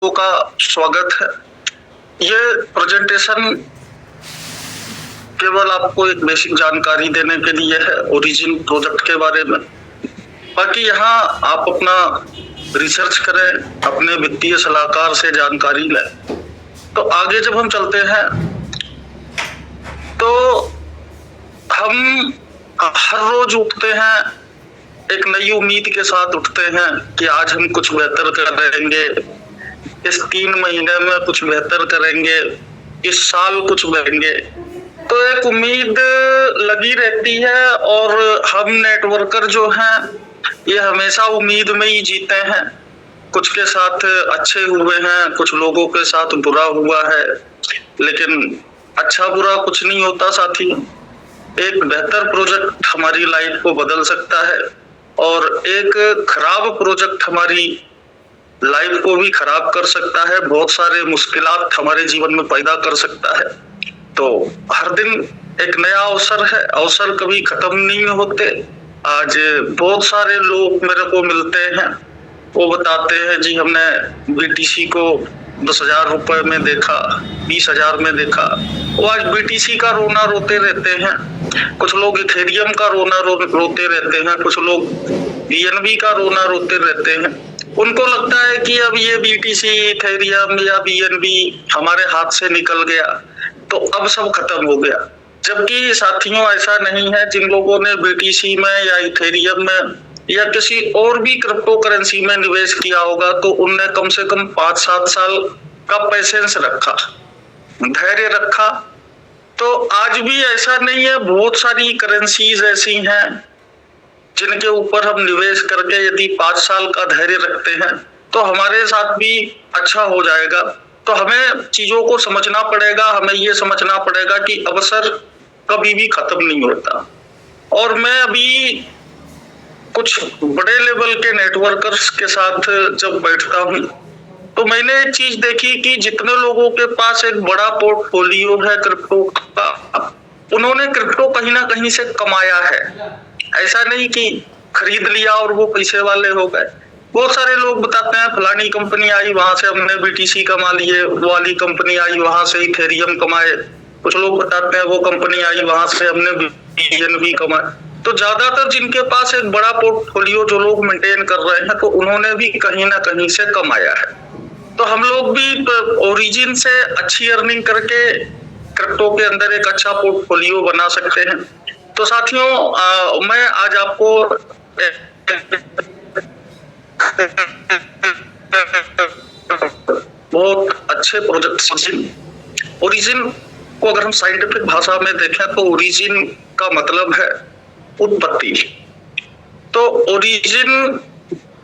का स्वागत है। ये प्रेजेंटेशन केवल आपको एक बेसिक जानकारी देने के लिए है ओरिजिन प्रोजेक्ट के बारे में। बाकी यहाँ आप अपना रिसर्च करें, अपने वित्तीय सलाहकार से जानकारी लें। तो आगे जब हम चलते हैं तो हम हर रोज उठते हैं एक नई उम्मीद के साथ उठते हैं कि आज हम कुछ बेहतर करेंगे, इस 3 महीने में कुछ बेहतर करेंगे, इस साल कुछ करेंगे। तो एक उम्मीद लगी रहती है और हम नेटवर्कर जो हैं ये हमेशा उम्मीद में ही जीते हैं। कुछ के साथ अच्छे हुए हैं, कुछ लोगों के साथ बुरा हुआ है, लेकिन अच्छा बुरा कुछ नहीं होता साथी। एक बेहतर प्रोजेक्ट हमारी लाइफ को बदल सकता है और एक खराब प्रोजेक्ट हमारी लाइफ को भी खराब कर सकता है, बहुत सारे मुश्किलात हमारे जीवन में पैदा कर सकता है। तो हर दिन एक नया अवसर है, अवसर कभी खत्म नहीं होते। आज बहुत सारे लोग मेरे को मिलते हैं, वो बताते हैं जी हमने बीटीसी को 10,000 रुपए में देखा, 20,000 में देखा। वो आज बीटीसी का रोना रोते रहते हैं। कुछ लोग इथेरियम का रोना रोते रहते हैं, कुछ लोग बीएनबी का रोना रोते रहते हैं। उनको लगता है कि अब ये बीटीसी, इथेरियम या बीएनबी हमारे हाथ से निकल गया तो अब सब खत्म हो गया। जबकि साथियों ऐसा नहीं है। जिन लोगों ने बीटीसी में या इथेरियम में या किसी और भी क्रिप्टो करेंसी में निवेश किया होगा तो उनने कम से कम 5-7 साल का पेशेंस रखा, धैर्य रखा। तो आज भी ऐसा नहीं है, बहुत सारी करेंसीज ऐसी हैं जिनके ऊपर हम निवेश करके यदि 5 साल का धैर्य रखते हैं तो हमारे साथ भी अच्छा हो जाएगा। तो हमें चीजों को समझना पड़ेगा, हमें ये समझना पड़ेगा कि अवसर कभी भी खत्म नहीं होता। और मैं अभी कुछ बड़े लेवल के नेटवर्कर्स के साथ जब बैठता हूँ तो मैंने एक चीज देखी कि जितने लोगों के पास एक बड़ा पोर्टफोलियो है क्रिप्टो का, उन्होंने क्रिप्टो कहीं ना कहीं से कमाया है। ऐसा नहीं कि खरीद लिया और वो पैसे वाले हो गए। बहुत सारे लोग बताते हैं फलानी कंपनी आई वहां से हमने बीटीसी कमा लिए, वो वाली कंपनी आई वहां से इथेरियम कमाए। कुछ लोग बताते हैं वो कंपनी आई वहां से हमने बीएनबी कमाए। तो ज्यादातर जिनके पास एक बड़ा पोर्टफोलियो जो लोग मेंटेन कर रहे हैं तो उन्होंने भी कहीं ना कहीं से कमाया है। तो हम लोग भी ओरिजिन से अच्छी अर्निंग करके क्रिप्टो के अंदर एक अच्छा पोर्टफोलियो बना सकते हैं। तो साथियों मैं आज आपको बहुत अच्छे प्रोजेक्ट ओरिजिन को अगर हम साइंटिफिक भाषा में देखें तो ओरिजिन का मतलब है उत्पत्ति। तो ओरिजिन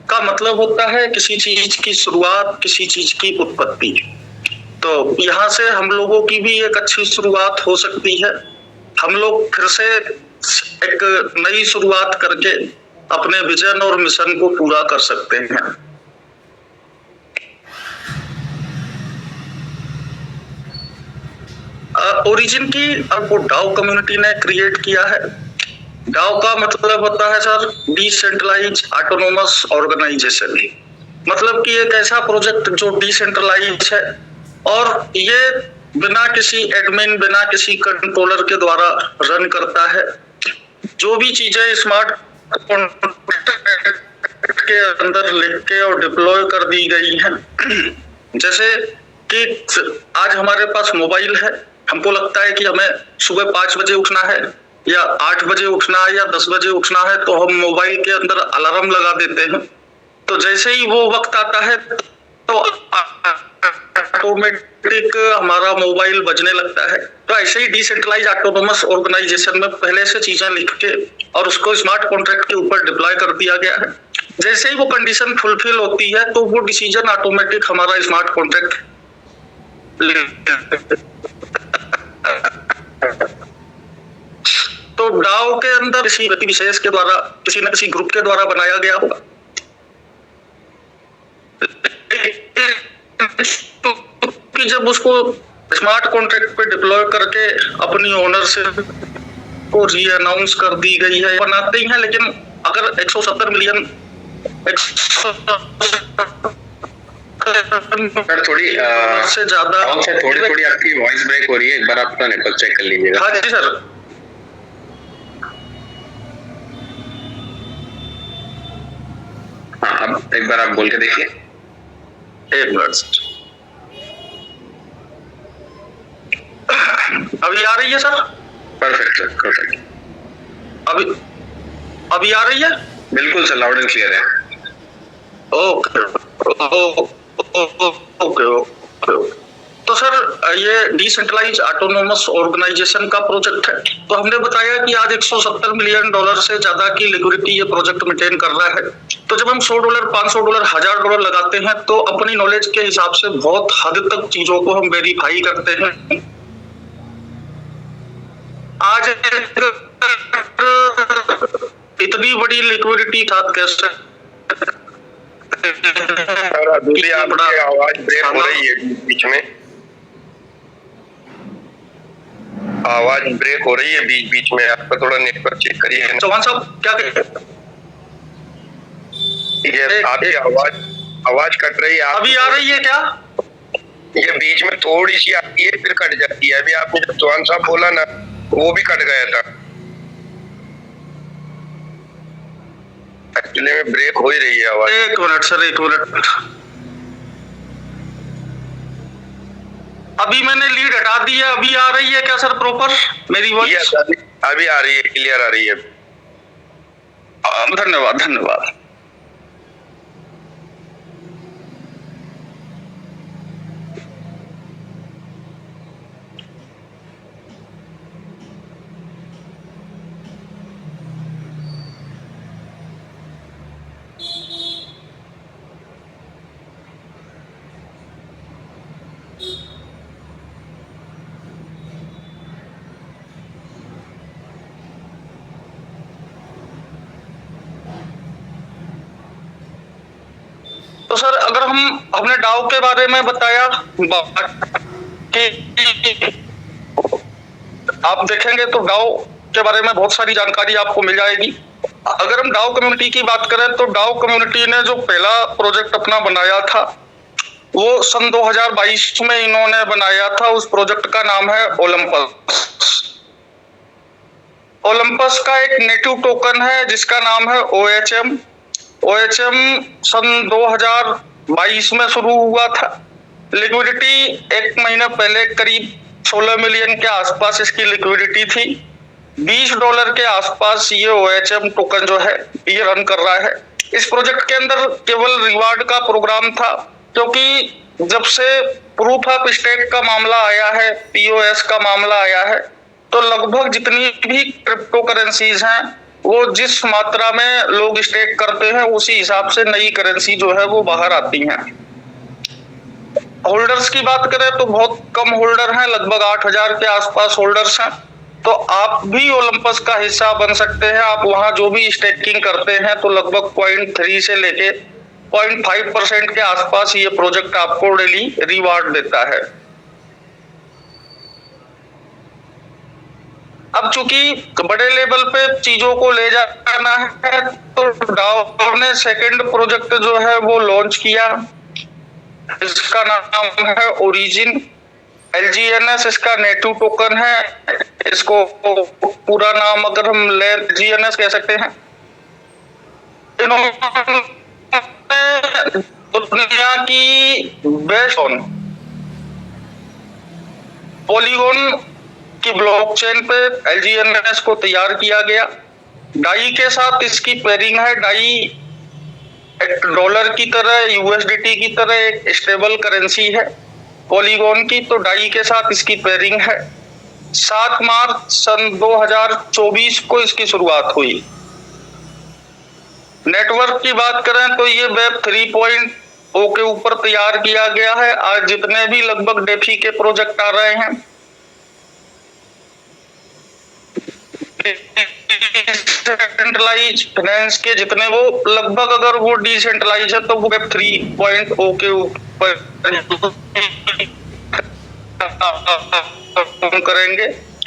का मतलब होता है किसी चीज की शुरुआत, किसी चीज की उत्पत्ति। तो यहाँ से हम लोगों की भी एक अच्छी शुरुआत हो सकती है। हम लोग फिर से एक नई शुरुआत करके अपने विजन और मिशन को पूरा कर सकते हैं। ओरिजिन की आपको डाओ कम्युनिटी ने क्रिएट किया है। डाओ का मतलब होता है सर डिसेंट्रलाइज ऑटोनोमस ऑर्गेनाइजेशन। मतलब कि एक ऐसा प्रोजेक्ट जो डिसेंट्रलाइज है और ये बिना किसी एडमिन, बिना किसी कंट्रोलर के द्वारा रन करता है। जो भी चीजें स्मार्ट के अंदर लिख के और डिप्लॉय कर दी गई हैं, जैसे कि आज हमारे पास मोबाइल है, हमको लगता है कि हमें सुबह 5 बजे उठना है या 8 बजे उठना है या 10 बजे उठना है, तो हम मोबाइल के अंदर अलार्म लगा देते हैं। तो जैसे ही वो वक्त आता है तो ऑटोमेटिक हमारा मोबाइल बजने लगता है। तो ऐसे ही डिसेंट्रलाइज ऑटोनोमस ऑर्गेनाइजेशन में पहले से चीजें लिख के और उसको स्मार्ट कॉन्ट्रैक्ट के ऊपर डिप्लॉय कर दिया गया है। जैसे ही वो कंडीशन फुलफिल होती है तो वो डिसीजन ऑटोमेटिक हमारा स्मार्ट कॉन्ट्रैक्ट तो डाओ के अंदर किसी व्यक्ति विशेष के द्वारा, किसी न किसी ग्रुप के द्वारा बनाया गया होगा। कि जब उसको स्मार्ट कॉन्ट्रैक्ट पे डिप्लॉय करके अपनी ओनरशिप को री अनाउंस कर दी गई है, बनाते ही हैं। लेकिन अगर 170 मिलियन सर थोड़ी से ज्यादा थोड़ी आपकी वॉइस ब्रेक हो रही है, एक बार आपका नेटवर्क चेक कर लीजिएगा। हाँ जी सर। हाँ, अब एक बार आप बोल के देखिए। एक मिनट, अभी आ रही है सर? Perfect sir, perfect. अभी आ रही है? बिल्कुल सर, लाउड एंड क्लियर है। Okay okay okay. तो सर ये डिसेंट्रलाइज ऑटोनोमस ऑर्गेनाइजेशन का प्रोजेक्ट है। तो हमने बताया कि आज $170 मिलियन से ज्यादा की लिक्विडिटी ये प्रोजेक्ट मेंटेन कर रहा है। तो जब हम $100, $500, $1000 लगाते हैं तो अपनी नॉलेज के हिसाब से बहुत हद तक चीजों को हम वेरीफाई करते हैं। आज इतनी बड़ी लिक्विडिटी था कैसे? अभी आपकी आवाज ब्रेक हो रही है बीच में, आवाज ब्रेक हो रही है बीच बीच में, आपका थोड़ा नेटवर्क चेक करिए। चौहान साहब क्या कहते हैं? ये आपकी आवाज कट रही है। अभी आ रही है क्या? ये बीच में थोड़ी सी आती है फिर कट जाती है। अभी आपने जब चौहान साहब बोला ना, वो भी कट गया था। एक्चुअली में ब्रेक हो ही रही है आवाज। एक मिनट सर, एक मिनट। अभी मैंने लीड हटा दी है, अभी आ रही है क्या सर प्रॉपर मेरी वॉइस? अभी आ रही है, क्लियर आ रही है। धन्यवाद धन्यवाद। तो सर अगर हमने डाउ के बारे में बताया कि आप देखेंगे तो डाउ के बारे में बहुत सारी जानकारी आपको मिल जाएगी। अगर हम डाउ कम्युनिटी की बात करें तो डाउ कम्युनिटी ने जो पहला प्रोजेक्ट अपना बनाया था वो सन 2022 में इन्होंने बनाया था। उस प्रोजेक्ट का नाम है ओलंपस। ओलंपस का एक नेटिव टोकन है जिसका नाम है OHM। OHM सन 2022 में शुरू हुआ था। लिक्विडिटी एक महीना पहले करीब 16 मिलियन के आसपास इसकी लिक्विडिटी थी। $20 के आसपास ये OHM टोकन जो है ये रन कर रहा है। इस प्रोजेक्ट के अंदर केवल रिवार्ड का प्रोग्राम था, क्योंकि जब से प्रूफ ऑफ स्टेक का मामला आया है, POS का मामला आया है, तो लगभग जितनी भी क्रिप्टो करेंसीज हैं वो जिस मात्रा में लोग स्टेक करते हैं उसी हिसाब से नई करेंसी जो है वो बाहर आती हैं। होल्डर्स की बात करें तो बहुत कम होल्डर हैं, लगभग 8000 के आसपास होल्डर्स हैं। तो आप भी ओलंपस का हिस्सा बन सकते हैं। आप वहां जो भी स्टेकिंग करते हैं तो लगभग 0.3 से लेके 0.5% के आसपास ये प्रोजेक्ट आपको डेली रिवार्ड देता है। अब चूंकि बड़े लेवल पे चीजों को ले जाना है तो डाउ ने सेकंड प्रोजेक्ट जो है वो लॉन्च किया। इसका नाम है ओरिजिन। LGNS इसका नेटिव टोकन है। इसको पूरा नाम अगर हम ले LGNS कह सकते हैं। इन्होंने दुनिया की बेस्ट पॉलीगॉन की ब्लॉकचेन पे LGNS को तैयार किया गया। डाई के साथ इसकी पेयरिंग है। डाई एक डॉलर की तरह, USDT की तरह एक स्टेबल करेंसी है पॉलीगॉन की। तो डाई के साथ इसकी पेयरिंग है। 7 मार्च सन 2024 को इसकी शुरुआत हुई। नेटवर्क की बात करें तो ये वेब 3.0 के ऊपर तैयार किया गया है। आज जितने भी लगभग डेफी के प्रोजेक्ट आ रहे हैं डिसेंट्रलाइज फाइनेंस के जितने, वो लगभग अगर वो डिसेंट्रलाइज है तो वो वेब 3.0 के ऊपर करेंगे।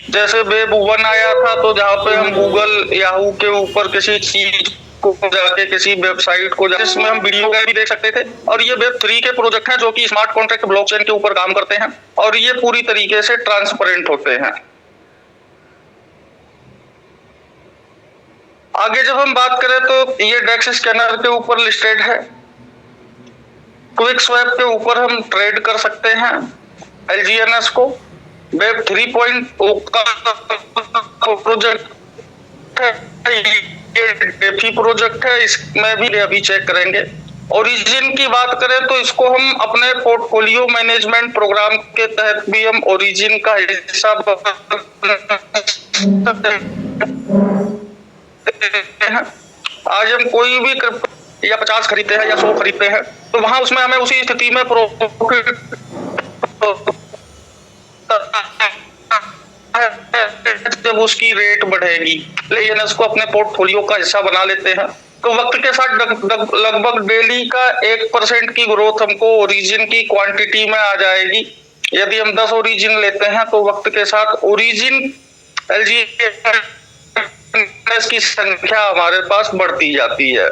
जैसे वेब 1 आया था तो जहाँ पे हम गूगल, याहू के ऊपर किसी चीज को जाके किसी वेबसाइट को जाके जिसमें हम वीडियो भी देख सकते थे। और ये वेब3 के प्रोजेक्ट हैं जो कि स्मार्ट कॉन्ट्रैक्ट ब्लॉकचेन के ऊपर काम करते हैं और ये पूरी तरीके से ट्रांसपेरेंट होते हैं। आगे जब हम बात करें तो ये डेक्स स्कैनर के ऊपर लिस्टेड है। क्विक स्वैप के ऊपर हम ट्रेड कर सकते हैं LGNS को। वेब 3.0 का प्रोजेक्ट है, ये डेफी प्रोजेक्ट है, इसमें भी अभी चेक करेंगे। ओरिजिन की बात करें तो इसको हम अपने पोर्टफोलियो मैनेजमेंट प्रोग्राम के तहत भी हम ओरिजिन का हिस्सा आज हम कोई भी या 50 खरीदते हैं या 100 खरीदते हैं तो वहां उसमें हमें उसी स्थिति में प्रॉफिट जब उसकी रेट बढ़ेगी, लेकिन इसको अपने पोर्टफोलियो का हिस्सा बना लेते हैं तो वक्त के साथ लगभग डेली का 1% की ग्रोथ हमको ओरिजिन की क्वांटिटी में आ जाएगी। यदि हम 10 ओरिजिन लेते हैं तो वक्त के साथ ओरिजिन LGNS की संख्या हमारे पास बढ़ती जाती है।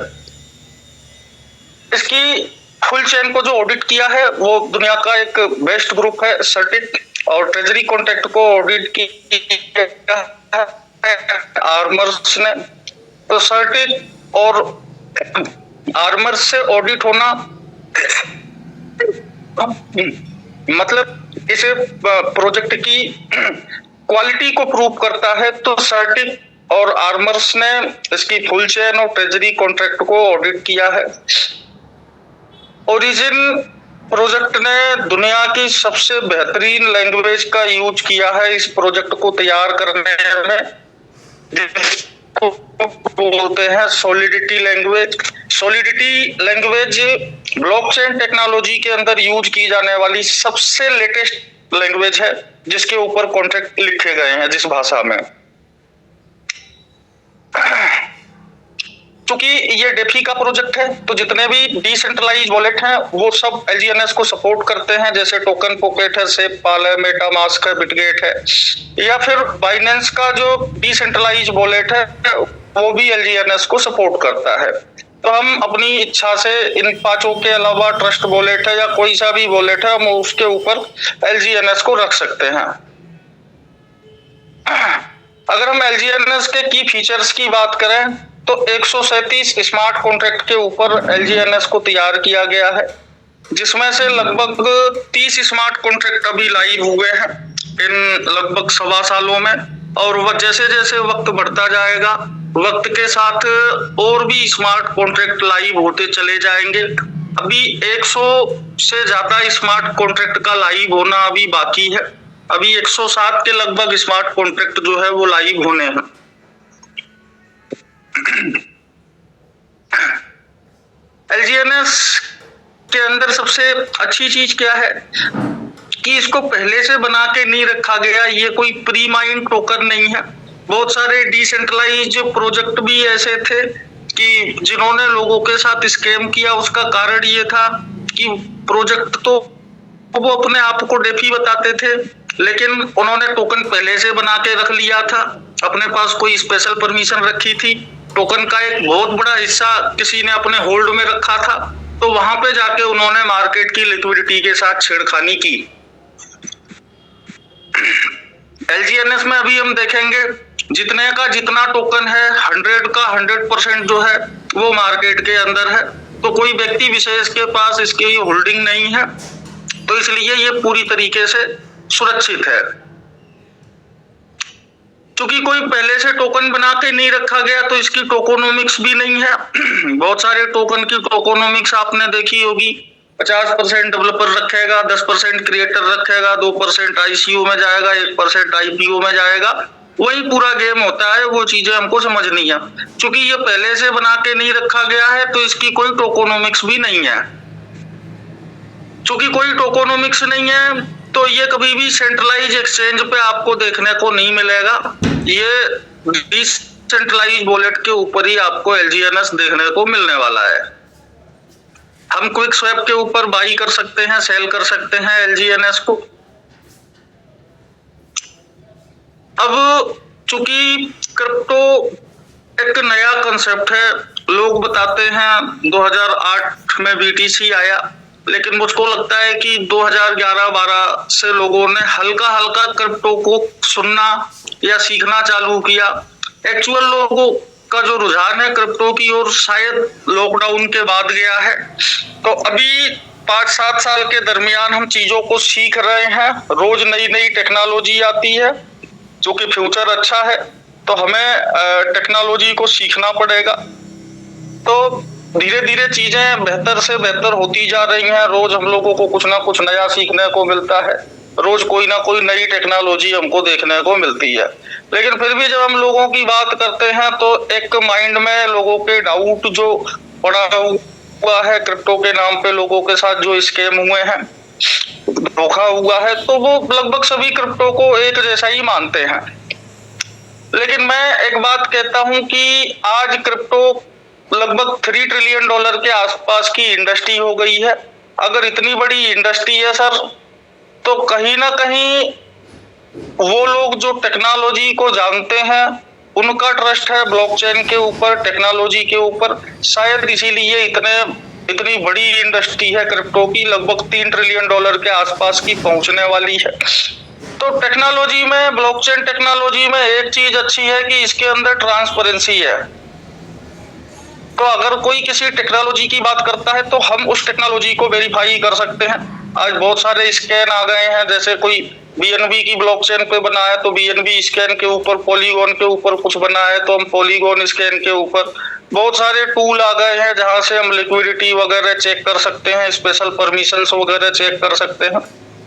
इसकी फुल चेन को जो ऑडिट किया है वो दुनिया का एक बेस्ट ग्रुप है सर्टिक, और ट्रेजरी कॉन्ट्रैक्ट को ऑडिट किया आर्मर्स ने। तो सर्टिक और आर्मर्स से ऑडिट होना मतलब इस प्रोजेक्ट की क्वालिटी को प्रूव करता है। तो सर्टिक और आर्मर्स ने इसकी फुल चेन और ट्रेजरी कॉन्ट्रैक्ट को ऑडिट किया है। ओरिजिन प्रोजेक्ट ने दुनिया की सबसे बेहतरीन लैंग्वेज का यूज किया है इस प्रोजेक्ट को तैयार करने में, जिसको बोलते हैं solidity language. Solidity language blockchain technology के अंदर यूज की जाने वाली सबसे लेटेस्ट लैंग्वेज है जिसके ऊपर कॉन्ट्रैक्ट लिखे गए हैं जिस भाषा में। क्योंकि ये डेफी का प्रोजेक्ट है तो जितने भी डिसेंट्रलाइज वॉलेट हैं वो सब LGNS को सपोर्ट करते हैं, जैसे टोकन पॉकेट है, सेपपाल है, मेटामास्क है, बिटगेट है, या फिर बाइनेंस का जो डिसेंट्रलाइज वॉलेट है वो भी LGNS को सपोर्ट करता है। तो हम अपनी इच्छा से इन पांचों के अलावा ट्रस्ट वॉलेट है या कोई सा भी वॉलेट है हम उसके ऊपर LGNS को रख सकते हैं। अगर हम LGNS के की फीचर्स की बात करें तो 137 स्मार्ट कॉन्ट्रैक्ट के ऊपर LGNS को तैयार किया गया है, जिसमें से लगभग 30 स्मार्ट कॉन्ट्रैक्ट अभी लाइव हुए हैं इन लगभग 1.25 सालों में। और वह जैसे जैसे वक्त बढ़ता जाएगा वक्त के साथ और भी स्मार्ट कॉन्ट्रैक्ट लाइव होते चले जाएंगे। अभी 100 से ज्यादा स्मार्ट कॉन्ट्रैक्ट का लाइव होना अभी बाकी है। अभी 107 के लगभग स्मार्ट कॉन्ट्रैक्ट जो है वो लाइव होने हैं। LGNS के अंदर सबसे अच्छी चीज क्या है कि इसको पहले से बना के नहीं रखा गया, ये कोई प्री माइंड टोकन नहीं है। बहुत सारे डिसेंट्रलाइज प्रोजेक्ट भी ऐसे थे कि जिन्होंने लोगों के साथ स्कैम किया। उसका कारण ये था कि प्रोजेक्ट तो वो अपने आप को डेफी बताते थे, लेकिन उन्होंने टोकन पहले से बना के रख लिया था, अपने पास कोई स्पेशल परमिशन रखी थी, टोकन का एक बहुत बड़ा हिस्सा किसी ने अपने होल्ड में रखा था, तो वहां पे जाके उन्होंने मार्केट की लिक्विडिटी के साथ छेड़खानी की। LGNS में अभी हम देखेंगे जितने का जितना टोकन है 100 का 100% जो है वो मार्केट के अंदर है, तो कोई व्यक्ति विशेष के पास इसकी होल्डिंग नहीं है, तो इसलिए ये पूरी तरीके से सुरक्षित है। क्योंकि कोई पहले से टोकन बना के नहीं रखा गया तो इसकी टोकोनोमिक्स भी नहीं है। बहुत सारे टोकन की टोकोनोमिक्स आपने देखी होगी, 50% डेवलपर रखेगा, 10% क्रिएटर रखेगा, 2% ICO में जाएगा, 1% IPO में जाएगा, वही पूरा गेम होता है। वो चीजें हमको समझ नहीं है। क्योंकि ये पहले से बना के नहीं रखा गया है तो इसकी कोई टोकोनोमिक्स भी नहीं है। क्योंकि कोई टोकोनोमिक्स नहीं है तो ये कभी भी सेंट्रलाइज एक्सचेंज पे आपको देखने को नहीं मिलेगा। ये डिसेंट्रलाइज वॉलेट के ऊपर ही आपको LGNS देखने को मिलने वाला है। हम क्विक स्वैप के ऊपर बाई कर सकते हैं, सेल कर सकते हैं LGNS को। अब चूंकि क्रिप्टो एक नया कंसेप्ट है। लोग बताते हैं 2008 में BTC आया, लेकिन मुझको लगता है कि 2011-12 से लोगों ने हल्का हल्का क्रिप्टो को सुनना या सीखना चालू किया। एक्चुअल लोगों का जो रुझान है क्रिप्टो की ओर शायद लॉकडाउन के बाद गया है। तो अभी 5-7 साल के दरमियान हम चीजों को सीख रहे हैं। रोज नई नई टेक्नोलॉजी आती है जो कि फ्यूचर अच्छा है, तो हमें टेक्नोलॉजी को सीखना पड़ेगा। तो धीरे धीरे चीजें बेहतर से बेहतर होती जा रही हैं। रोज हम लोगों को कुछ ना कुछ नया सीखने को मिलता है, रोज कोई ना कोई नई टेक्नोलॉजी हमको देखने को मिलती है। लेकिन फिर भी जब हम लोगों की बात करते हैं तो एक माइंड में लोगों के डाउट जो पड़ा हुआ है क्रिप्टो के नाम पे, लोगों के साथ जो स्कैम हुए हैं, धोखा हुआ है, तो वो लगभग सभी क्रिप्टो को एक जैसा ही मानते हैं। लेकिन मैं एक बात कहता हूं कि आज क्रिप्टो लगभग $3 ट्रिलियन के आसपास की इंडस्ट्री हो गई है। अगर इतनी बड़ी इंडस्ट्री है सर, तो कहीं ना कहीं वो लोग जो टेक्नोलॉजी को जानते हैं उनका ट्रस्ट है ब्लॉकचेन के ऊपर, टेक्नोलॉजी के ऊपर। शायद इसीलिए इतनी बड़ी इंडस्ट्री है क्रिप्टो की, लगभग $3 ट्रिलियन के आसपास की पहुंचने वाली है। तो टेक्नोलॉजी में, ब्लॉकचेन टेक्नोलॉजी में एक चीज अच्छी है कि इसके अंदर ट्रांसपेरेंसी है। तो अगर कोई किसी टेक्नोलॉजी की बात करता है तो हम उस टेक्नोलॉजी को वेरीफाई कर सकते हैं। आज बहुत सारे स्कैन आ गए हैं, जैसे कोई BNB की ब्लॉकचेन पे बना है तो BNB स्कैन के ऊपर, पॉलीगॉन के ऊपर कुछ बना है तो हम पॉलीगॉन स्कैन के ऊपर। बहुत सारे टूल आ गए हैं जहां से हम लिक्विडिटी वगैरह चेक कर सकते हैं, स्पेशल परमिशंस वगैरह चेक कर सकते हैं।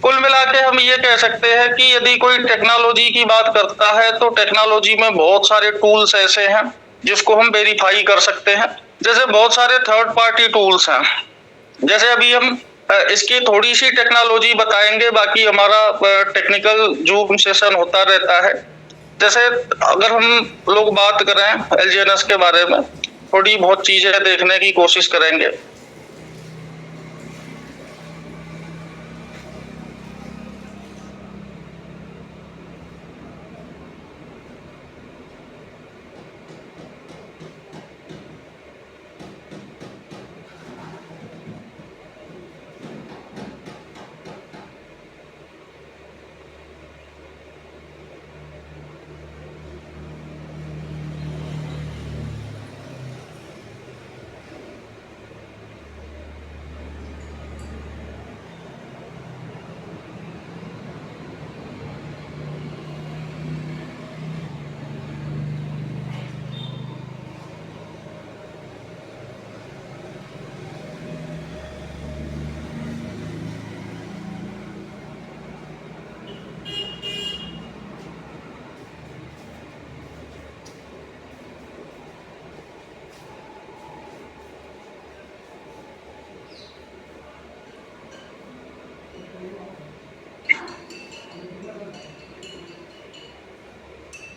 कुल मिला के हम ये कह सकते हैं कि यदि कोई टेक्नोलॉजी की बात करता है तो टेक्नोलॉजी में बहुत सारे टूल्स ऐसे हैं जिसको हम वेरीफाई कर सकते हैं। जैसे बहुत सारे थर्ड पार्टी टूल्स हैं, जैसे अभी हम इसकी थोड़ी सी टेक्नोलॉजी बताएंगे, बाकी हमारा टेक्निकल जूम सेशन होता रहता है। जैसे अगर हम लोग बात करें LGNS के बारे में, थोड़ी बहुत चीजें देखने की कोशिश करेंगे।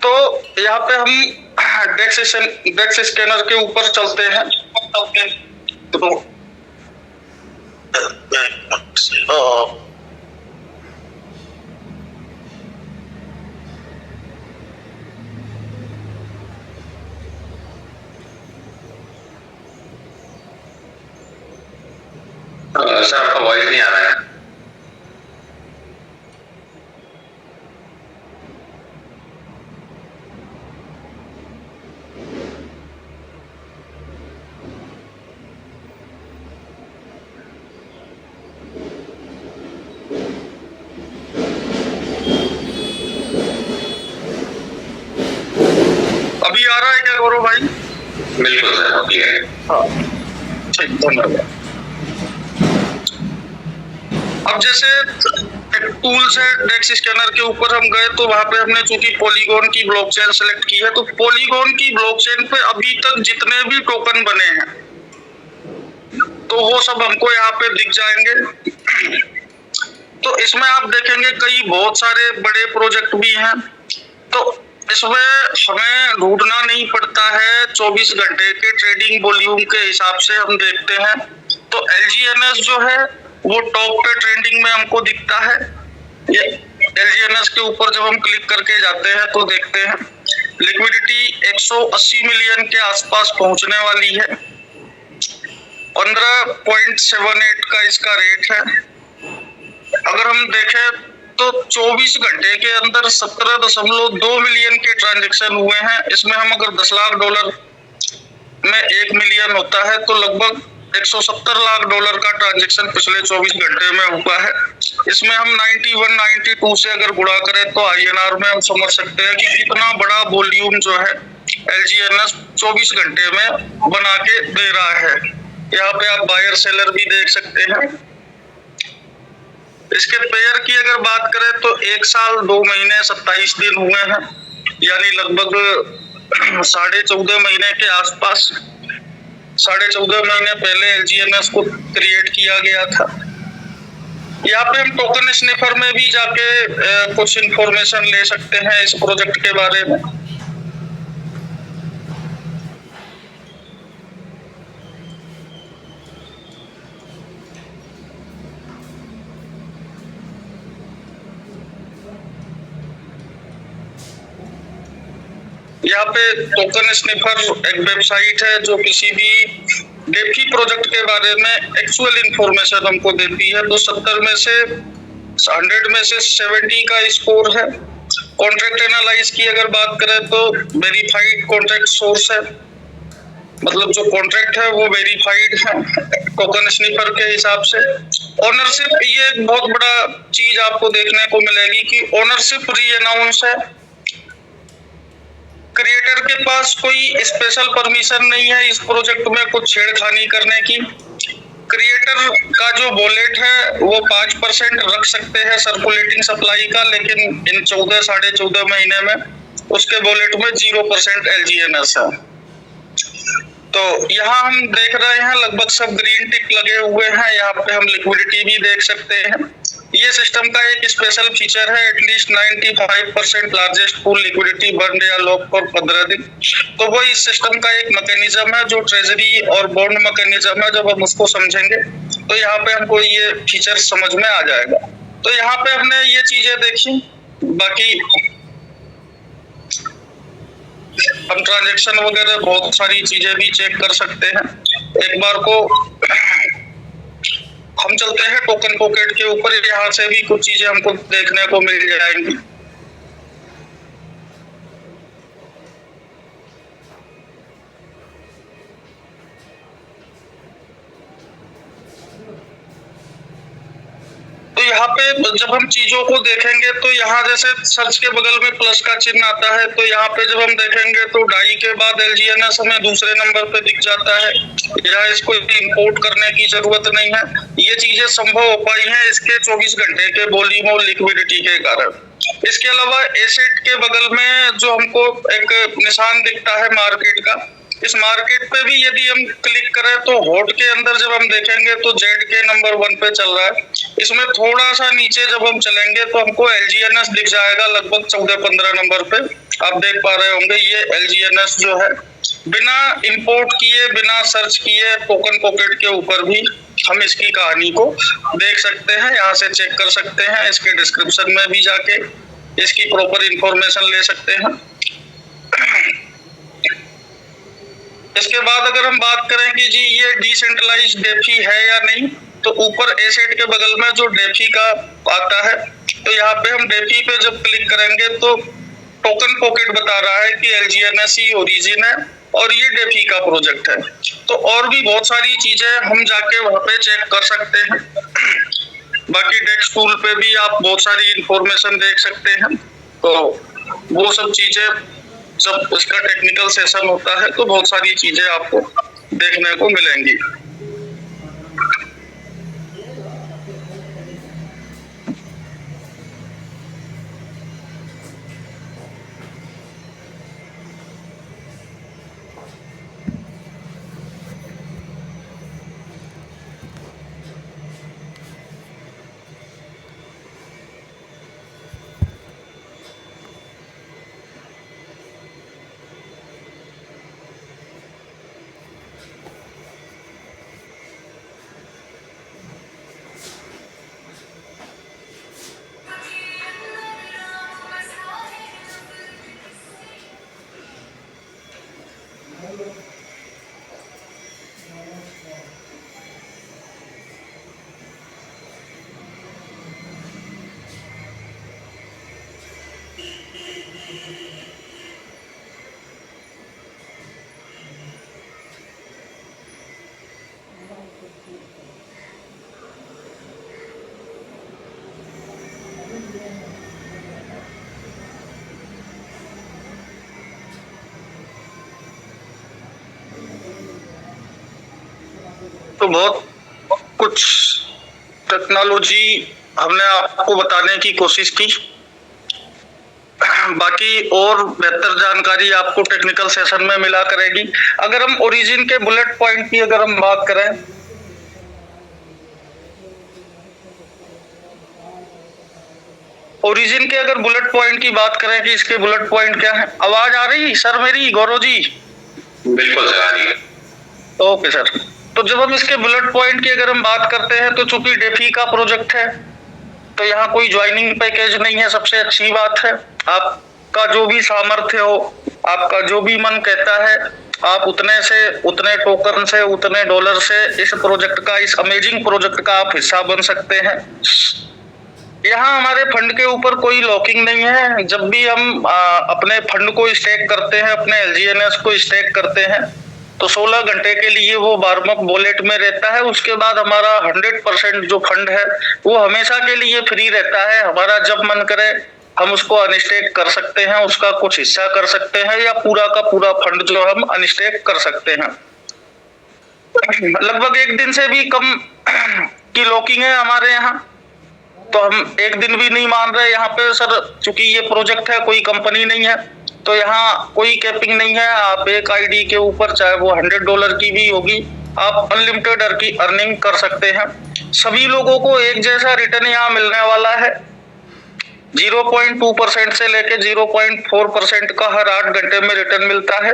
तो यहाँ पे हम डेक्स स्कैनर के ऊपर चलते हैं। तो सर आपका वॉइस नहीं आ रहा है। अभी आ रहा है क्या गौरव भाई? बिल्कुल सर, होती है। हाँ ठीक, धन्यवाद। अब जैसे टूल्स है, डेक्स स्कैनर के ऊपर हम गए तो वहां पे हमने चूंकि पॉलीगॉन की ब्लॉकचेन सेलेक्ट की है, तो पॉलीगॉन की ब्लॉकचेन पे अभी तक जितने भी टोकन बने हैं तो वो सब हमको यहाँ पे दिख जाएंगे। तो इसमें आप देखेंगे कई बहुत सारे बड़े प्रोजेक्ट भी हैं। तो इसमें हमें ढूंढना नहीं पड़ता है, 24 घंटे के ट्रेडिंग वॉल्यूम के हिसाब से हम देखते हैं। तो LGNS जो है वो टॉप पे ट्रेंडिंग में हमको दिखता है। ये LGNS के ऊपर जब हम क्लिक करके जाते हैं तो देखते हैं लिक्विडिटी 180 मिलियन के आसपास पहुंचने वाली है। 15.78 का इसका रेट है। अगर हम देखें तो 24 घंटे के अंदर 17.2 मिलियन के ट्रांजैक्शन हुए हैं। इसमें हम अगर 10 लाख डॉलर में 1 मिलियन होता है तो लगभग 170 लाख डॉलर का ट्रांजैक्शन पिछले 24 घंटे में हुआ है। इसमें हम 91, 92 से अगर गुणा करें तो INR में हम समझ सकते हैं कि कितना बड़ा वॉल्यूम जो है LGNS 24 घंटे में बना के दे रहा है। यहाँ पे आप बायर सेलर भी देख सकते हैं। इसके पेयर की अगर बात करें तो 1 साल 2 महीने 27 दिन हुए हैं, यानी लगभग 14.5 महीने के आसपास। 14.5 महीने पहले LGNS को क्रिएट किया गया था। यहाँ पे हम टोकन स्निफर में भी जाके कुछ इंफॉर्मेशन ले सकते हैं इस प्रोजेक्ट के बारे में। यहाँ पे टोकन स्निफर एक वेबसाइट है जो किसी भी डेफी प्रोजेक्ट के बारे में एक्चुअल इंफॉर्मेशन हमको देती है। तो 100 में से 70 का स्कोर है। कॉन्ट्रैक्ट एनालाइज की अगर बात करें तो वेरीफाइड कॉन्ट्रैक्ट सोर्स है, मतलब जो कॉन्ट्रैक्ट है वो वेरीफाइड है टोकन स्निफर के हिसाब से। ओनरशिप, ये एक बहुत बड़ा चीज आपको देखने को मिलेगी कि ओनरशिप री अनाउंस है। क्रिएटर के पास कोई स्पेशल परमिशन नहीं है इस प्रोजेक्ट में कुछ छेड़खानी करने की। क्रिएटर का जो वॉलेट है वो 5% रख सकते हैं सर्कुलेटिंग सप्लाई का, लेकिन इन 14-14.5 महीने में उसके वॉलेट में 0% LGNS है। तो यहाँ हम देख रहे हैं लगभग सब ग्रीन टिक लगे हुए हैं। यहाँ पे हम लिक्विडिटी भी देख सकते हैं। ये सिस्टम का एक स्पेशल फीचर है, at least 95% largest pool liquidity burn या लॉक फॉर 15 दिन। तो वो इस सिस्टम का एक मैकेनिज्म है जो ट्रेजरी और बॉन्ड मैकेनिज्म है। जब हम उसको समझेंगे तो यहाँ पे हमको ये फीचर समझ में आ जाएगा। तो यहाँ पे हमने ये चीजें देखी। बाकी हम ट्रांजैक्शन वगैरह बहुत सारी चीजें भी चेक कर सकते हैं। एक बार को हम चलते हैं टोकन पॉकेट के ऊपर, यहाँ से भी कुछ चीजें हमको देखने को मिल जाएंगी। तो यहाँ पे जब हम चीजों को देखेंगे तो यहाँ जैसे सर्च के बगल में प्लस का चिन्ह आता है, तो यहाँ पे जब हम देखेंगे तो डाई के बाद LGNS हमें दूसरे नंबर पे दिख जाता है। यहाँ इसको इंपोर्ट करने की जरूरत नहीं है। ये चीजें संभव हो पाई हैं इसके 24 घंटे के वॉल्यूम और लिक्विडिटी के कारण। इसके अलावा एसेट के बगल में जो हमको एक निशान दिखता है मार्केट का, इस मार्केट पे भी यदि हम क्लिक करें तो हॉट के अंदर जब हम देखेंगे तो ZK नंबर 1 पे चल रहा है। इसमें थोड़ा सा नीचे जब हम चलेंगे तो हमको LGNS दिख जाएगा लगभग 14-15 नंबर पे। आप देख पा रहे होंगे ये LGNS जो है बिना इंपोर्ट किए, बिना सर्च किए टोकन पॉकेट के ऊपर भी हम इसकी कहानी को देख सकते हैं। यहाँ से चेक कर सकते हैं, इसके डिस्क्रिप्शन में भी जाके इसकी प्रॉपर इंफॉर्मेशन ले सकते हैं। इसके बाद अगर हम बात करें कि जी ये डिसेंट्रलाइज्ड डेफी है या नहीं, तो ऊपर एसेट के बगल में जो डेफी का आता है, तो यहाँ पे हम डेफी पे जब क्लिक करेंगे तो टोकन पॉकेट बता रहा है कि LGNS ही ओरिजिन है और ये डेफी का प्रोजेक्ट है। तो और भी बहुत सारी चीजें हम जाके वहाँ पे चेक कर सकते हैं। बाकी डेक्स टूल पे भी आप बहुत सारी इंफॉर्मेशन देख सकते हैं। तो वो सब चीजें, जब इसका टेक्निकल सेशन होता है तो बहुत सारी चीजें आपको देखने को मिलेंगी। तो बहुत कुछ टेक्नोलॉजी हमने आपको बताने की कोशिश की। बाकी और बेहतर जानकारी आपको टेक्निकल सेशन में मिला करेगी। अगर हम ओरिजिन के बुलेट पॉइंट की अगर हम बात करें, ओरिजिन के अगर बुलेट पॉइंट की बात करें कि इसके बुलेट पॉइंट क्या है। आवाज आ रही सर मेरी, गौरव जी? बिल्कुल सर, आ रही है। Okay sir. तो जब हम इसके बुलेट पॉइंट की अगर हम बात करते हैं तो चूंकि डेफी का प्रोजेक्ट है तो यहाँ कोई ज्वाइनिंग पैकेज नहीं है। सबसे अच्छी बात है, आपका जो भी सामर्थ्य हो, आपका जो भी मन कहता है, आप उतने से उतने टोकन से, उतने डॉलर से इस प्रोजेक्ट का, इस अमेजिंग प्रोजेक्ट का आप हिस्सा बन सकते हैं। यहाँ हमारे फंड के ऊपर कोई लॉकिंग नहीं है। जब भी हम अपने फंड को स्टेक करते हैं, अपने LGNS को स्टेक करते हैं, तो 16 घंटे के लिए वो वार्म अप वॉलेट में रहता है। उसके बाद हमारा 100% जो फंड है वो हमेशा के लिए फ्री रहता है। हमारा जब मन करे हम उसको अनस्टेक कर सकते हैं, उसका कुछ हिस्सा कर सकते हैं, या पूरा का पूरा फंड जो हम अनस्टेक कर सकते हैं। लगभग 1 दिन से भी कम की लॉकिंग है हमारे यहाँ, तो हम 1 दिन भी नहीं मान रहे यहाँ पे सर। चूंकि ये प्रोजेक्ट है, कोई कंपनी नहीं है, तो यहाँ कोई कैपिंग नहीं है। आप एक आईडी के ऊपर, चाहे वो $100 की भी होगी, आप अनलिमिटेड अर्निंग कर सकते हैं। सभी लोगों को एक जैसा रिटर्न यहाँ मिलने वाला है। 0.2% से लेके 0.4% का हर 8 घंटे में रिटर्न मिलता है।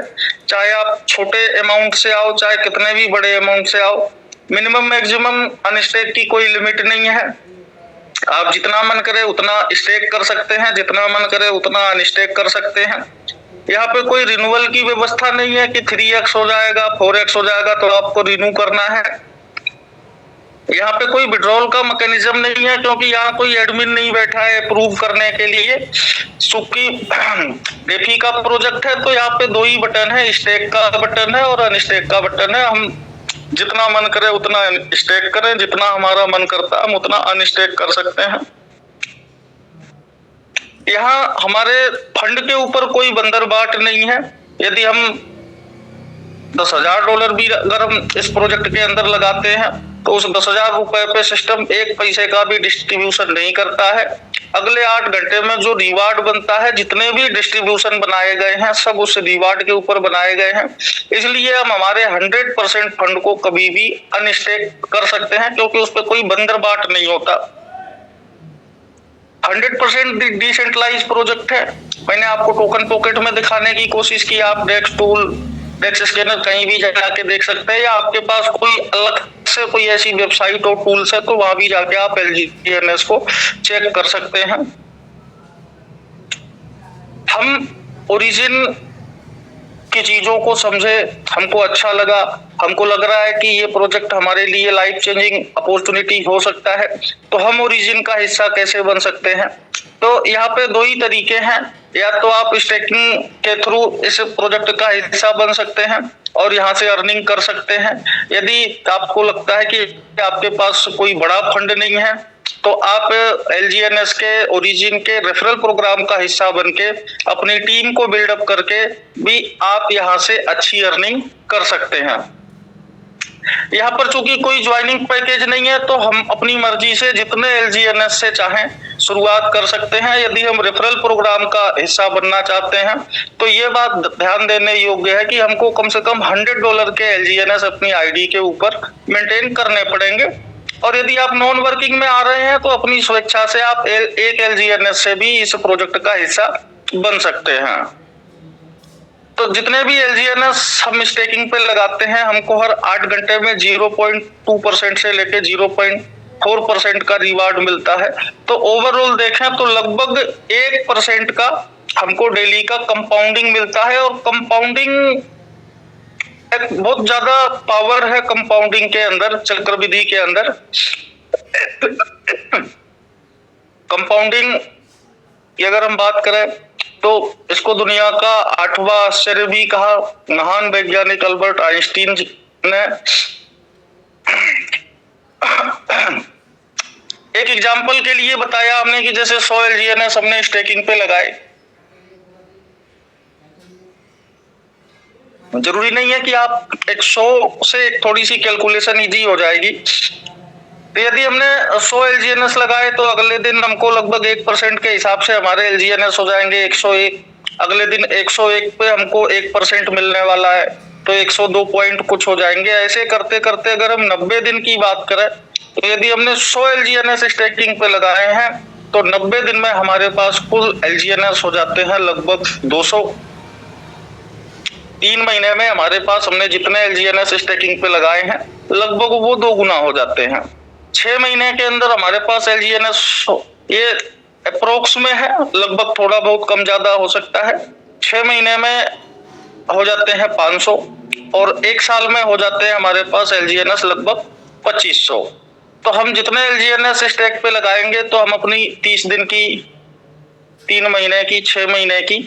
चाहे आप छोटे अमाउंट से आओ, चाहे कितने भी बड़े अमाउंट से आओ, मिनिमम मैक्सिमम अनस्टेक की कोई लिमिट नहीं है। आप जितना मन करे उतना स्टेक कर सकते हैं, जितना मन करे उतना अनस्टेक कर सकते हैं। यहाँ पे कोई रिन्यूअल की व्यवस्था नहीं है कि 3x हो जाएगा, 4x हो जाएगा तो आपको रिन्यू करना है। यहाँ पे कोई विड्रॉल का मैकेनिज्म नहीं है, क्योंकि यहाँ कोई एडमिन नहीं बैठा है अप्रूव करने के लिए। चूंकि डेफी का प्रोजेक्ट है तो यहाँ पे 2 ही बटन है, स्टेक का बटन है और अनस्टेक का बटन है। हम जितना मन करे उतना स्टेक करें, जितना हमारा मन करता है हम उतना अनस्टेक कर सकते हैं। यहाँ हमारे फंड के ऊपर कोई बंदरबाट नहीं है। यदि हम $10,000 भी अगर हम इस प्रोजेक्ट के अंदर लगाते हैं तो उस 10,000 रुपए पे सिस्टम 1 पैसे का भी डिस्ट्रीब्यूशन नहीं करता है। अगले 8 घंटे में जो रिवार्ड बनता है, जितने भी डिस्ट्रीब्यूशन बनाए गए हैं सब उस रिवार्ड के ऊपर बनाए गए हैं। इसलिए हम हमारे 100% फंड को कभी भी अनस्टेक कर सकते हैं, क्योंकि उस पर कोई बंदरबाट नहीं होता। 100% डिसेंट्रलाइज प्रोजेक्ट है। मैंने आपको टोकन पॉकेट में दिखाने की कोशिश की। आप डेक्स टूल, डेक्स स्कैनर कहीं भी जाके देख सकते हैं, या आपके पास कोई अलग से कोई ऐसी वेबसाइट और टूल्स है तो वहां भी जाके आप LGNS को चेक कर सकते हैं। हम ओरिजिन की चीजों को समझे, हमको अच्छा लगा, हमको लग रहा है कि ये प्रोजेक्ट हमारे लिए लाइफ चेंजिंग अपॉर्चुनिटी हो सकता है, तो हम ओरिजिन का हिस्सा कैसे बन सकते हैं। तो यहाँ पे 2 ही तरीके हैं, या तो आप स्टेकिंग के थ्रू इस प्रोजेक्ट का हिस्सा बन सकते हैं और यहाँ से अर्निंग कर सकते हैं। यदि आपको लगता है कि आपके पास कोई बड़ा फंड नहीं है तो आप LGNS के ओरिजिन के रेफरल प्रोग्राम का हिस्सा बनके अपनी टीम को बिल्डअप करके भी आप यहाँ से अच्छी अर्निंग कर सकते हैं। यहाँ पर चूंकि कोई ज्वाइनिंग पैकेज नहीं है तो हम अपनी मर्जी से जितने LGNS से चाहें शुरुआत कर सकते हैं। यदि हम रेफरल प्रोग्राम का हिस्सा बनना चाहते हैं तो ये बात ध्यान देने योग्य है कि हमको कम से कम $100 के LGNS अपनी आईडी के ऊपर मेंटेन करने पड़ेंगे। और यदि आप नॉन वर्किंग में आ रहे हैं तो अपनी स्वेच्छा से आप एक LGNS से भी इस प्रोजेक्ट का हिस्सा बन सकते हैं। तो जितने भी LGNS हम स्टेकिंग पे लगाते हैं, हमको हर 8 घंटे में 0.2% से लेके 0.4% का रिवार्ड मिलता है। तो ओवरऑल देखें तो लगभग 1% का हमको डेली का कंपाउंडिंग मिलता है। और कंपाउंडिंग एक बहुत ज्यादा पावर है कंपाउंडिंग के अंदर, चक्रवृद्धि के अंदर। कंपाउंडिंग की अगर हम बात करें तो इसको दुनिया का 8वां आश्चर्य भी कहा महान वैज्ञानिक अल्बर्ट आइंस्टीन ने। एक एग्जाम्पल के लिए बताया हमने कि जैसे 100 LGNS हमने स्टेकिंग पे लगाए, जरूरी नहीं है कि आप 100 से थोड़ी सी कैलकुलेशन इजी हो जाएगी। तो यदि हमने 100 LGNS लगाए तो अगले दिन हमको लगभग 1% के हिसाब से हमारे LGNS हो जाएंगे 101। अगले दिन 101 पे हमको 1% मिलने वाला है तो 102 पॉइंट कुछ हो जाएंगे। ऐसे करते करते अगर हम 90 दिन की बात करें तो यदि हमने 100 LGNS स्टेकिंग पे लगाए हैं तो 90 दिन में हमारे पास कुल LGNS हो जाते हैं लगभग 200। 3 महीने में हमारे पास हमने जितने LGNS स्टेकिंग पे लगाए हैं लगभग वो 2 गुना हो जाते हैं। 6 महीने के अंदर हमारे पास LGNS ये अप्रोक्स में है, लगभग थोड़ा बहुत कम ज्यादा हो सकता है। 6 महीने में हो जाते हैं 500 और 1 साल में हो जाते हैं हमारे पास LGNS लगभग 2500। तो हम जितने LGNS स्टेक पे लगाएंगे तो हम अपनी 30 दिन की, 3 महीने की, 6 महीने की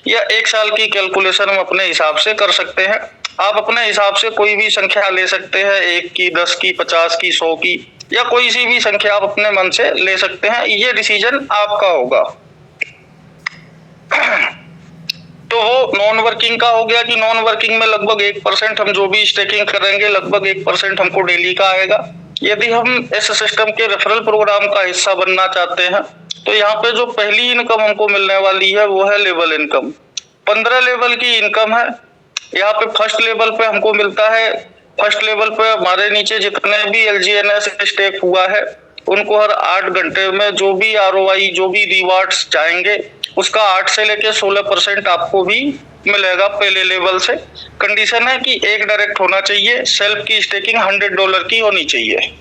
या 1 साल की कैलकुलेशन हम अपने हिसाब से कर सकते हैं। आप अपने हिसाब से कोई भी संख्या ले सकते हैं, 1 की, 10 की, 50 की, 100 की या कोई सी भी संख्या आप अपने मन से ले सकते हैं। ये डिसीजन आपका होगा। तो वो नॉन वर्किंग का हो गया कि नॉन वर्किंग में लगभग 1% हम जो भी स्टेकिंग करेंगे लगभग 1% हमको डेली का आएगा। यदि हम इस सिस्टम के रेफरल प्रोग्राम का हिस्सा बनना चाहते हैं तो यहाँ पे जो पहली इनकम हमको मिलने वाली है वो है लेवल इनकम। 15 लेवल की इनकम है। यहाँ पे फर्स्ट लेवल पे हमको मिलता है, फर्स्ट लेवल पे हमारे नीचे जितने भी LGNS स्टेक हुआ है उनको हर 8 घंटे में जो भी ROI, जो भी रिवार्ड्स जाएंगे उसका 8 से लेके 16% आपको भी मिलेगा पहले लेवल से। कंडीशन है कि एक डायरेक्ट होना चाहिए, सेल्फ की स्टेकिंग $100 की होनी चाहिए।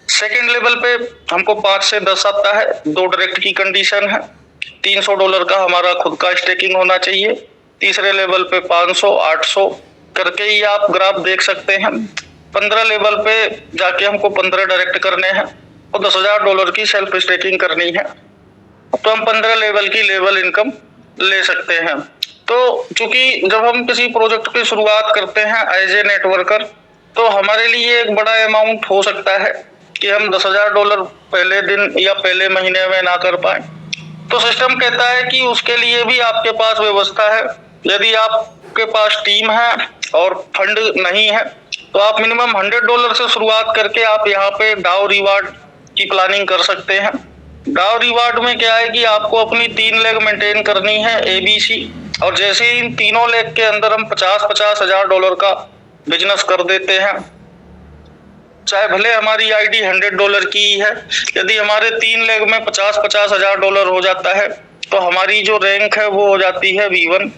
सेकेंड लेवल पे हमको 5 से 10 आता है, 2 डायरेक्ट की कंडीशन है। $300 का हमारा खुद का स्टेकिंग होना चाहिए। तीसरे लेवल पे 500, 800 करके ही आप ग्राफ देख सकते हैं। 15 लेवल पे जाके हमको 15 डायरेक्ट करने हैं और $10,000 की सेल्फ स्टेकिंग करनी है तो हम 15 लेवल की लेवल इनकम ले सकते हैं। तो चूंकि जब हम किसी प्रोजेक्ट की शुरुआत करते हैं एज ए नेटवर्कर तो हमारे लिए एक बड़ा अमाउंट हो सकता है कि हम $10,000 पहले दिन या पहले महीने में ना कर पाए। तो सिस्टम कहता है कि उसके लिए भी आपके पास व्यवस्था है। यदि आपके पास टीम है और फंड नहीं है तो आप मिनिमम $100 से शुरुआत करके आप यहाँ पे डाउ रिवार्ड की प्लानिंग कर सकते हैं। डाउ रिवार्ड में क्या है कि आपको अपनी 3 लेग मेंटेन करनी है ABC, और जैसे ही इन तीनों लेग के अंदर हम $50,000 $50,000 का बिजनेस कर देते हैं, चाहे भले हमारी आईडी $100 की ही है, यदि हमारे 3 लेग में $50,000 हो जाता है तो हमारी जो रैंक है वो हो जाती है B1।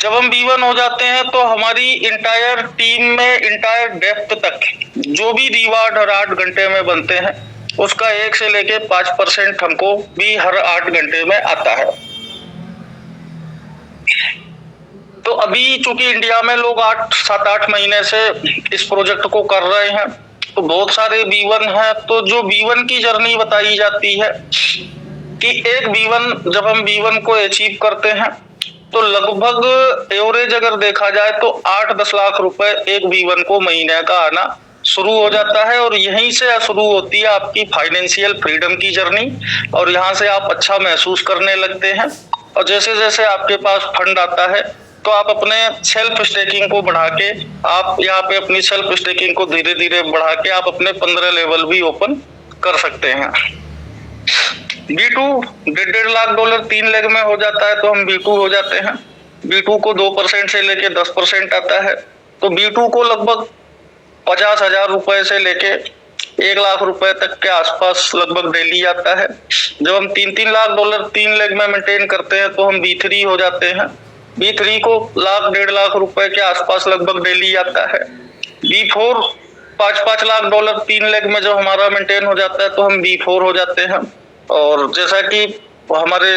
जब हम B1 हो जाते हैं तो हमारी इंटायर टीम में इंटायर डेप्थ तक जो भी रिवार्ड हर 8 घंटे में बनते हैं उसका 1 से लेके 5% हमको भी हर 8 घंटे में आता है। तो अभी चूंकि इंडिया में लोग 7-8 महीने से इस प्रोजेक्ट को कर रहे हैं तो बहुत सारे B1 हैं। तो जो B1 की जर्नी बताई जाती है कि एक B1 जब हम B1 को अचीव करते हैं तो लगभग एवरेज अगर देखा जाए तो 8-10 लाख रुपए एक B1 को महीने का आना शुरू हो जाता है और यहीं से शुरू होती है आपकी फाइनेंशियल फ्रीडम की जर्नी और यहाँ से आप अच्छा महसूस करने लगते हैं। और जैसे जैसे आपके पास फंड आता है तो आप अपने सेल्फ स्टेकिंग को बढ़ा के आप यहाँ पे अपनी सेल्फ स्टेकिंग को धीरे धीरे बढ़ा के आप अपने 15 लेवल भी ओपन कर सकते हैं। B2 $1.5 लाख 3 लेग में हो जाता है तो हम B2 हो जाते हैं। B2 को 2% से लेके 10% आता है तो B2 को लगभग 50,000 रुपए से लेके 1 लाख रुपए तक के आसपास लगभग डेली आता है। जब हम $3 लाख 3 लेग में मेंटेन करते हैं तो हम B3 हो जाते हैं। B3 को 1.5 लाख रुपए के आसपास लगभग डेली आता है। B4 $5 लाख 3 लेग में जब हमारा मेंटेन हो जाता है तो हम B4 हो जाते हैं। और जैसा कि हमारे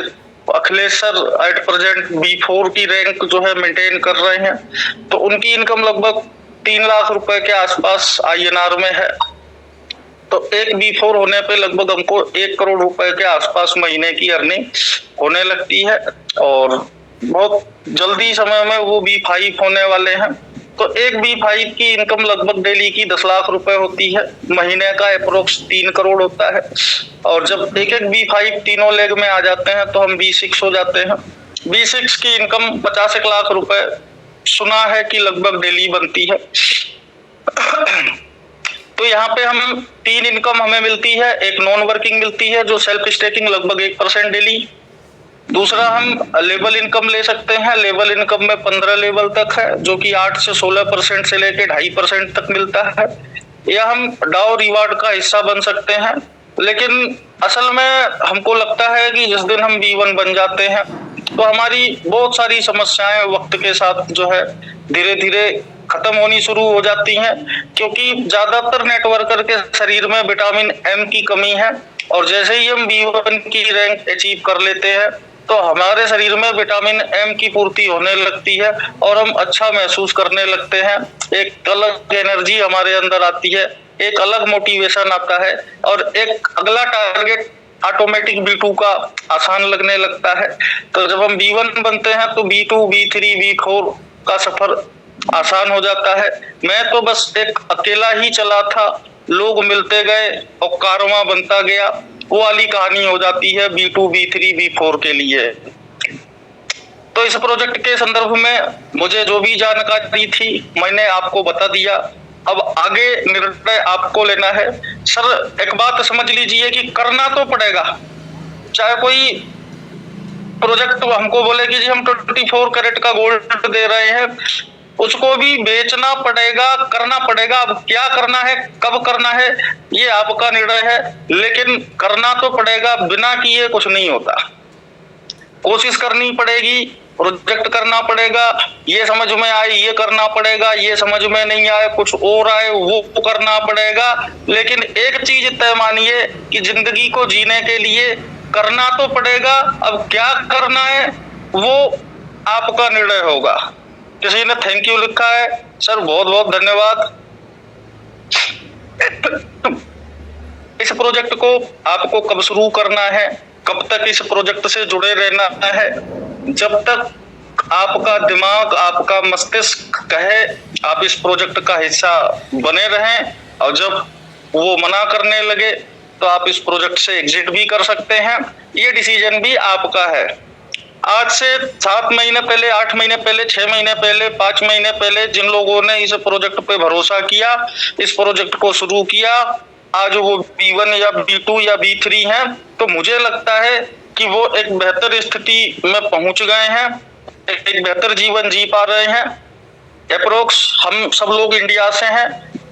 Akhilesh sir at present B4 की रैंक जो है मेंटेन कर रहे हैं तो उनकी इनकम लगभग 3 लाख रुपए के आसपास INR में है। तो एक B4 होने पे लगभग हमको 1 करोड़ रुपए के आसपास महीने की अर्निंग होने लगती है और बहुत जल्दी समय में वो B5 होने वाले हैं। तो एक B5 की इनकम लगभग डेली की 10 लाख रुपए होती है, महीने का अप्रोक्स 3 करोड़ होता है। और जब एक एक B5 तीनों लेग में आ जाते हैं तो हम B6 हो जाते हैं। B6 की इनकम 50 लाख रुपए सुना है कि लगभग डेली बनती है। तो यहाँ पे हम 3 इनकम हमें मिलती है। एक नॉन वर्किंग मिलती है जो सेल्फ स्टेकिंग लगभग 1% डेली। दूसरा हम लेवल इनकम ले सकते हैं। लेवल इनकम में 15 लेवल तक है जो कि 8 से 16% से लेके 2.5% तक मिलता है। या हम डाउ रिवार्ड का हिस्सा बन सकते हैं। लेकिन असल में हमको लगता है कि जिस दिन हम B1 बन जाते हैं तो हमारी बहुत सारी समस्याएं वक्त के साथ जो है धीरे धीरे खत्म होनी शुरू हो जाती हैं, क्योंकि ज्यादातर नेटवर्कर के शरीर में विटामिन M की कमी है। और जैसे ही हम B1 की रैंक अचीव कर लेते हैं तो हमारे शरीर में विटामिन M की पूर्ति होने लगती है और हम अच्छा महसूस करने लगते हैं। एक अलग एनर्जी हमारे अंदर आती है, एक अलग मोटिवेशन आता है और एक अगला टारगेट ऑटोमेटिक B2 का आसान लगने लगता है। तो जब हम B1 बनते हैं तो B2, B3, B4 का सफर आसान हो जाता है। मैं तो बस एक अकेला ही चला था, लोग मिलते गए और कारवां बनता गया, वो वाली कहानी हो जाती है B2, B3, B4 के लिए। तो इस प्रोजेक्ट के संदर्भ में मुझे जो भी जानकारी थी मैंने आपको बता दिया। अब आगे निर्णय आपको लेना है। सर एक बात समझ लीजिए कि करना तो पड़ेगा, चाहे कोई प्रोजेक्ट हमको बोले कि जी हम 24 कैरेट का गोल्ड दे रहे हैं, उसको भी बेचना पड़ेगा, करना पड़ेगा। अब क्या करना है, कब करना है, ये आपका निर्णय है, लेकिन करना तो पड़ेगा। बिना किए कुछ नहीं होता। कोशिश करनी पड़ेगी, प्रोजेक्ट करना पड़ेगा, ये समझ में आए ये करना पड़ेगा, ये समझ में नहीं आए कुछ और आए वो करना पड़ेगा। लेकिन एक चीज तय मानिए कि जिंदगी को जीने के लिए करना तो पड़ेगा। अब क्या करना है वो आपका निर्णय होगा। किसी ने थैंक यू लिखा है, सर बहुत बहुत धन्यवाद। इस प्रोजेक्ट को आपको कब शुरू करना है, कब तक इस प्रोजेक्ट से जुड़े रहना है, जब तक आपका दिमाग, आपका मस्तिष्क कहे आप इस प्रोजेक्ट का हिस्सा बने रहें। और जब वो मना करने लगे तो आप इस प्रोजेक्ट से एग्जिट भी कर सकते हैं। ये डिसीजन भी आपका है। आज से 7 महीने पहले, 8 महीने पहले, 6 महीने पहले, 5 महीने पहले जिन लोगों ने इस प्रोजेक्ट पे भरोसा किया, इस प्रोजेक्ट को शुरू किया, आज वो B1 या B2 या B3 हैं, तो मुझे लगता है कि वो एक बेहतर स्थिति में पहुंच गए हैं, एक बेहतर जीवन जी पा रहे हैं। अप्रोक्स हम सब लोग इंडिया से हैं।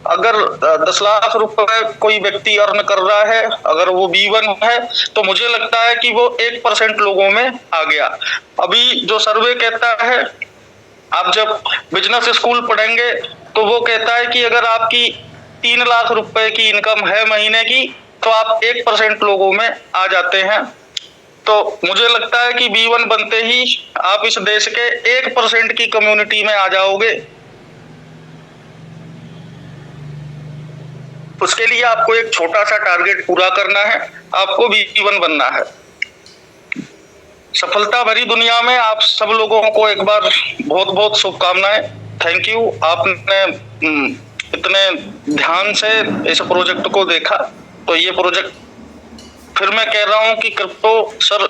अगर 10 लाख रुपए कोई व्यक्ति अर्न कर रहा है, अगर वो B1 है, तो मुझे लगता है कि वो 1% लोगों में आ गया। अभी जो सर्वे कहता है, आप जब बिजनेस स्कूल पढ़ेंगे तो वो कहता है कि अगर आपकी 3 लाख रुपए की इनकम है महीने की तो आप 1% लोगों में आ जाते हैं। तो मुझे लगता है कि B1 बनते ही आप इस देश के 1% की कम्युनिटी में आ जाओगे। उसके लिए आपको एक छोटा सा टारगेट पूरा करना है, आपको B1 बनना है। सफलता भरी दुनिया में आप सब लोगों को एक बार बहुत बहुत शुभकामनाएं। थैंक यू, आपने इतने ध्यान से इस प्रोजेक्ट को देखा। तो ये प्रोजेक्ट फिर मैं कह रहा हूं कि क्रिप्टो सर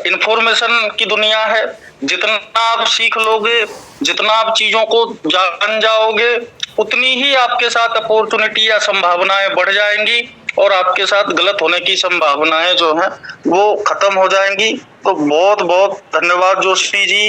इंफॉर्मेशन की दुनिया है। जितना आप सीख लोगे, जितना आप चीजों को जान जाओगे, उतनी ही आपके साथ अपॉर्चुनिटी या संभावनाएं बढ़ जाएंगी और आपके साथ गलत होने की संभावनाएं जो हैं वो खत्म हो जाएंगी। तो बहुत बहुत धन्यवाद जोशी जी।